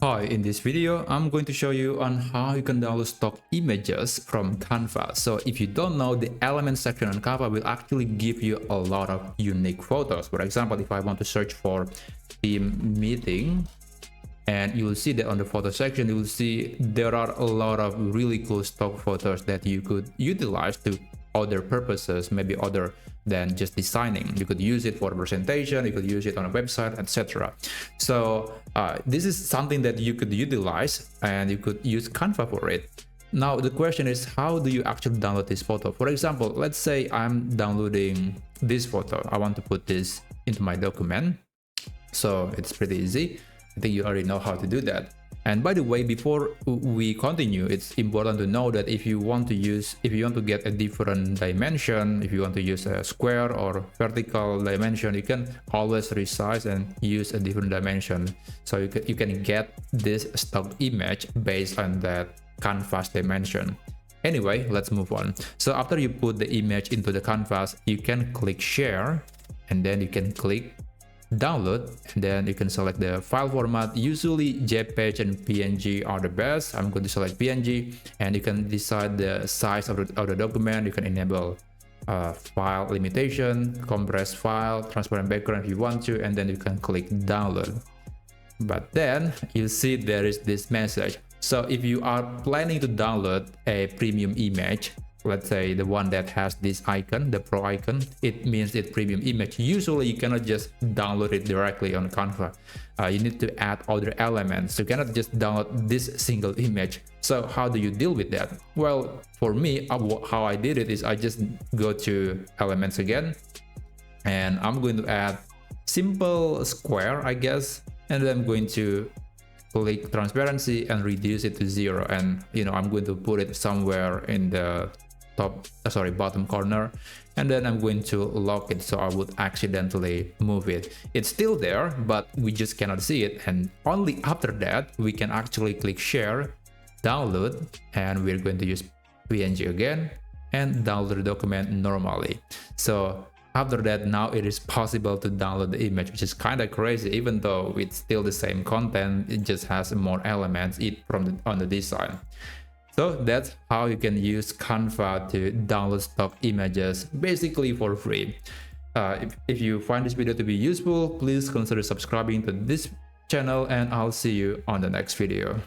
Hi, in this video, I'm going to show you on how you can download stock images from Canva. So if you don't know, the element section on Canva will actually give you a lot of unique photos. For example, if I want to search for team meeting, and you will see that on the photo section, you will see there are a lot of really cool stock photos that you could utilize to other purposes, maybe other than just designing. You could use it for presentation, you could use it on a website, etc. So this is something that you could utilize and you could use Canva for it. Now the question is, how do you actually download this photo? For example, let's say I'm downloading this photo. I want to put this into my document. So it's pretty easy. I think you already know how to do that. And by the way, before we continue, it's important to know that if you want to get a different dimension, if you want to use a square or vertical dimension, you can always resize and use a different dimension. So you can get this stock image based on that canvas dimension. Anyway, let's move on. So after you put the image into the canvas, you can click share, and then you can click download, and then you can select the file format. Usually JPEG and PNG are the best. I'm going to select PNG, and you can decide the size of the document. You can enable file limitation, compressed file, transparent background if you want to, and then you can click download. But then you see there is this message. So if you are planning to download a premium image, let's say the one that has this icon, the pro icon, it means it's premium image. Usually you cannot just download it directly on Canva. You need to add other elements. You cannot just download this single image. So how do you deal with that? Well, for me, how I did it is I just go to elements again, and I'm going to add simple square, I guess, and then I'm going to click transparency and reduce it to 0, and I'm going to put it somewhere in the bottom corner, and then I'm going to lock it so I would accidentally move it. It's still there, but we just cannot see it, and only after that we can actually click share, download, and we're going to use PNG again and download the document normally. So after that, now it is possible to download the image, which is kind of crazy. Even though it's still the same content, it just has more elements on the design. So that's how you can use Canva to download stock images basically for free. If you find this video to be useful, please consider subscribing to this channel, and I'll see you on the next video.